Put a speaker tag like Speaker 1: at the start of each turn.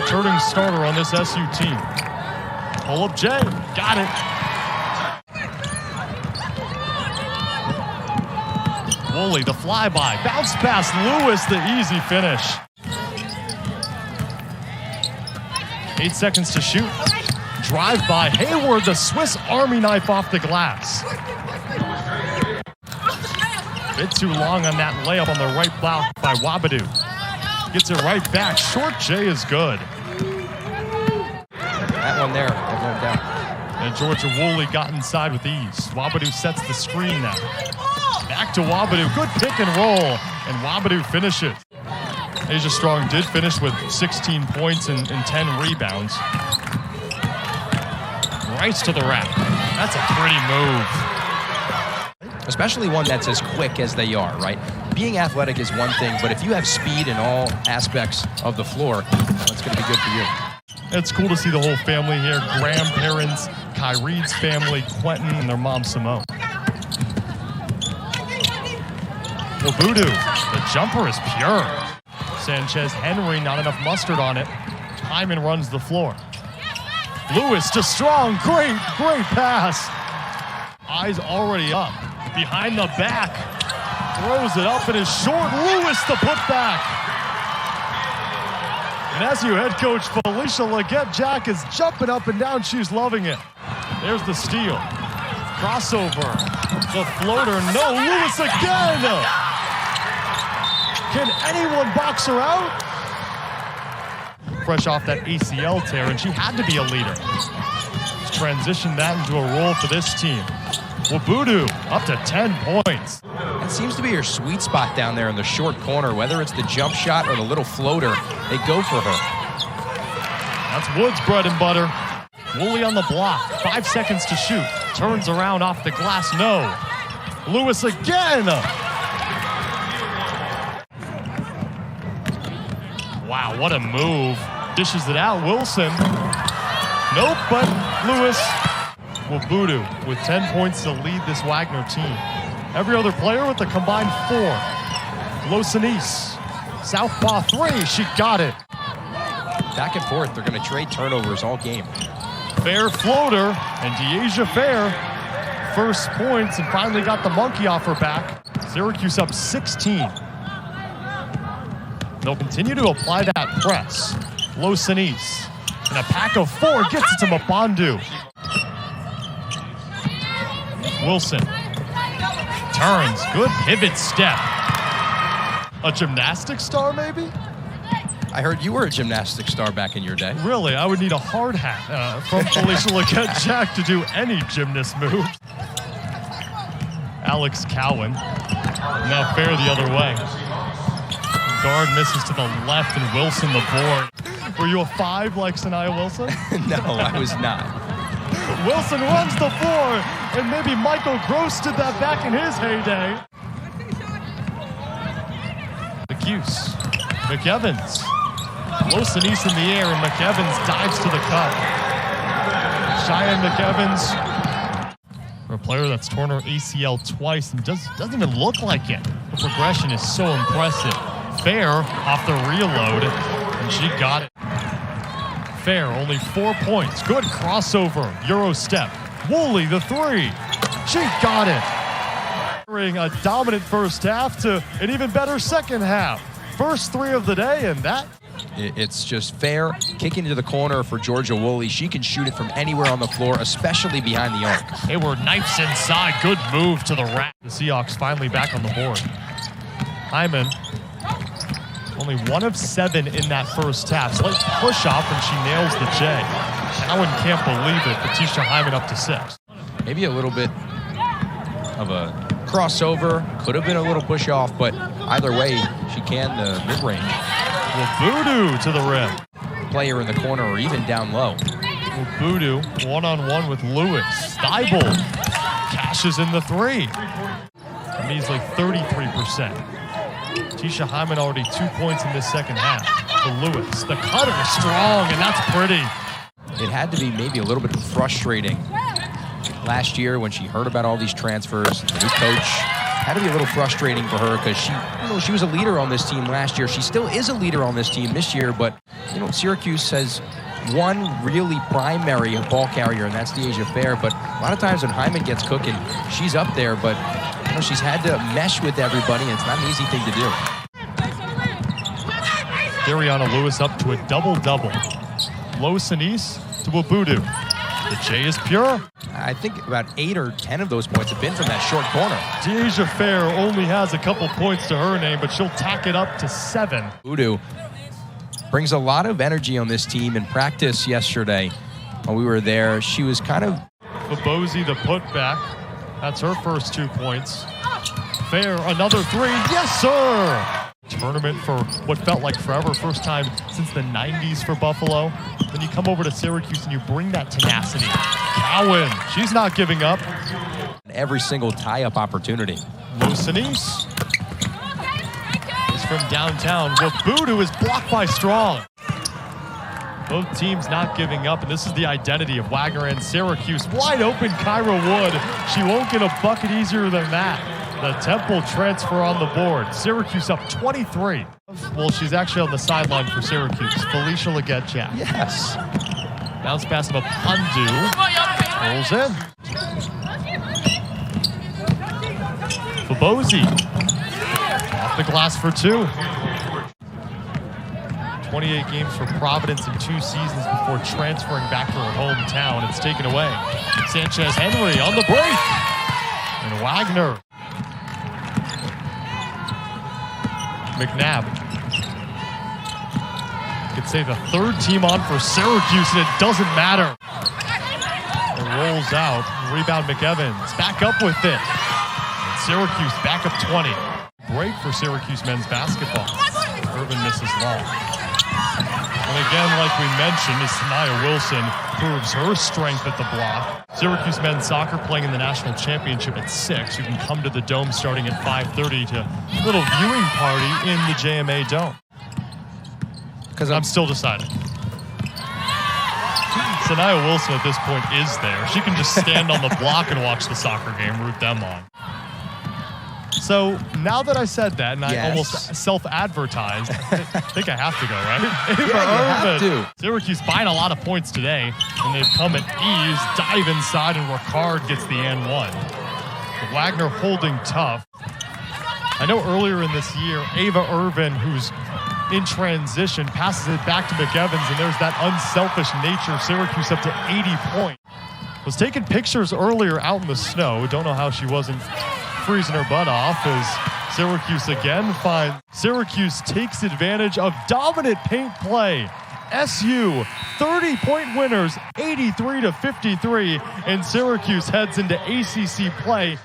Speaker 1: returning starter on this SU team. Pull up Jay, got it. Woolley, the flyby, bounce pass, Lewis, the easy finish. 8 seconds to shoot. Drive by Hayward, the Swiss Army knife off the glass. Bit too long on that layup on the right block by Wabadoo. Gets it right back. Short J is good.
Speaker 2: That one there, that went down.
Speaker 1: And Georgia Woolley got inside with ease. Wabadoo sets the screen now. Back to Wabadoo. Good pick and roll. And Wabadoo finishes. Asia Strong did finish with 16 points and 10 rebounds. Right to the rack. That's a pretty move.
Speaker 2: Especially one that's as quick as they are, right? Being athletic is one thing, but if you have speed in all aspects of the floor, that's going to be good for you.
Speaker 1: It's cool to see the whole family here. Grandparents, Kyrie's family, Quentin, and their mom, Simone. Wabadoo, the jumper is pure. Sanchez Henry, not enough mustard on it. Hyman runs the floor. Lewis to Strong, great pass. Eyes already up. Behind the back, throws it up and is short. Lewis the putback. And SU head coach Felicia Leggett-Jack is jumping up and down. She's loving it. There's the steal. Crossover. The floater. No, Lewis again. Can anyone box her out? Fresh off that ACL tear, and she had to be a leader. She's transitioned that into a role for this team. Wabadoo up to 10 points.
Speaker 2: That seems to be her sweet spot down there in the short corner. Whether it's the jump shot or the little floater, they go for her.
Speaker 1: That's Wood's bread and butter. Woolley on the block. 5 seconds to shoot. Turns around off the glass. No. Lewis again. Wow, what a move. Dishes it out. Wilson. Nope, but Lewis. Wabadoo with 10 points to lead this Wagner team. Every other player with a combined 4. Losanese, southpaw 3, she got it.
Speaker 2: Back and forth, they're going to trade turnovers all game.
Speaker 1: Fair floater, and Dyaisha Fair, first points, and finally got the monkey off her back. Syracuse up 16. They'll continue to apply that press. Losanese, and a pack of 4 gets it to Mabondu. Wilson turns, good pivot step. A gymnastics star, maybe?
Speaker 2: I heard you were a gymnastics star back in your day.
Speaker 1: Really, I would need a hard hat from Felicia Leggett-Jack to do any gymnast move. Alex Cowan, now Fair the other way. Guard misses to the left, and Wilson the board. Were you a 5 like Saniaa Wilson?
Speaker 2: No, I was not.
Speaker 1: Wilson runs the floor, and maybe Michael Gross did that back in his heyday. McHughes, McEvans, Losanese in the air, and McEvans dives to the cup. Cheyenne McEvans, for a player that's torn her ACL twice and doesn't even look like it. The progression is so impressive. Fair off the reload, and she got it. Fair, only 4 points. Good crossover, Euro step. Woolley, the 3. She got it. A dominant first half to an even better second half. First 3 of the day, and that.
Speaker 2: It's just Fair kicking into the corner for Georgia Woolley. She can shoot it from anywhere on the floor, especially behind the arc.
Speaker 1: Hayward knifes inside. Good move to the rack. The Seahawks finally back on the board. Hyman. Only 1 of 7 in that first half. Slight push off, and she nails the J. Cowan can't believe it, but Teisha Hyman up to 6.
Speaker 2: Maybe a little bit of a crossover. Could have been a little push off, but either way, she can the mid-range.
Speaker 1: Wabadoo to the rim.
Speaker 2: Player in the corner or even down low.
Speaker 1: Wabadoo one-on-one with Lewis. Thibault cashes in the 3. A measly 33%. Teisha Hyman already 2 points in this second half. To Lewis, the cutter strong, and that's pretty.
Speaker 2: It had to be maybe a little bit frustrating last year when she heard about all these transfers, the new coach, had to be a little frustrating for her because she was a leader on this team last year. She still is a leader on this team this year, but Syracuse has one really primary ball carrier, and that's Dyaisha Fair. But a lot of times when Hyman gets cooking, she's up there, but she's had to mesh with everybody, and it's not an easy thing to do.
Speaker 1: Dariauna Lewis up to a double-double. Low Saniaa to Wabudu. The J is pure.
Speaker 2: I think about 8 or 10 of those points have been from that short corner.
Speaker 1: Dyaisha Fair only has a couple points to her name, but she'll tack it up to 7.
Speaker 2: Wabudu brings a lot of energy on this team. In practice yesterday, when we were there, she was kind of...
Speaker 1: Fabosi, the putback. That's her first 2 points. Fair, another 3. Yes, sir! Tournament for what felt like forever. First time since the 90s for Buffalo. Then you come over to Syracuse and you bring that tenacity. Cowan, she's not giving up.
Speaker 2: Every single tie-up opportunity.
Speaker 1: Low Saniaa is from downtown. Wabudu is blocked by Strong. Both teams not giving up, and this is the identity of Wagner and Syracuse. Wide open, Kyra Wood. She won't get a bucket easier than that. The Temple transfer on the board. Syracuse up 23. Well, she's actually on the sideline for Syracuse. Felicia Leggett-Jack.
Speaker 2: Yes.
Speaker 1: Bounce pass of a Pundu. Rolls in. Fabosi. Off the glass for 2. 28 games for Providence in 2 seasons before transferring back to her hometown. It's taken away. Sanchez Henry on the break. And Wagner. McNabb. Could say the 3rd team on for Syracuse, and it doesn't matter. It rolls out. Rebound McEvans. Back up with it. And Syracuse back up 20. Break for Syracuse men's basketball. Irvin misses long. And again, like we mentioned, as Saniaa Wilson proves her strength at the block. Syracuse men's soccer playing in the national championship at 6. You can come to the Dome starting at 5:30 to a little viewing party in the JMA Dome. Because I'm still deciding. Saniaa Wilson at this point is there. She can just stand on the block and watch the soccer game, root them on. So now that I said that, and I almost self-advertised, I think I have to go, right?
Speaker 2: Yeah, you have to.
Speaker 1: Syracuse buying a lot of points today, and they've come at ease, dive inside, and Ricard gets the and 1. But Wagner holding tough. I know earlier in this year, Ava Irvin, who's in transition, passes it back to McEvans, and there's that unselfish nature. Syracuse up to 80 points. Was taking pictures earlier out in the snow. Don't know how she wasn't freezing her butt off as Syracuse again finds. Syracuse takes advantage of dominant paint play. SU 30-point winners, 83-53, and Syracuse heads into ACC play.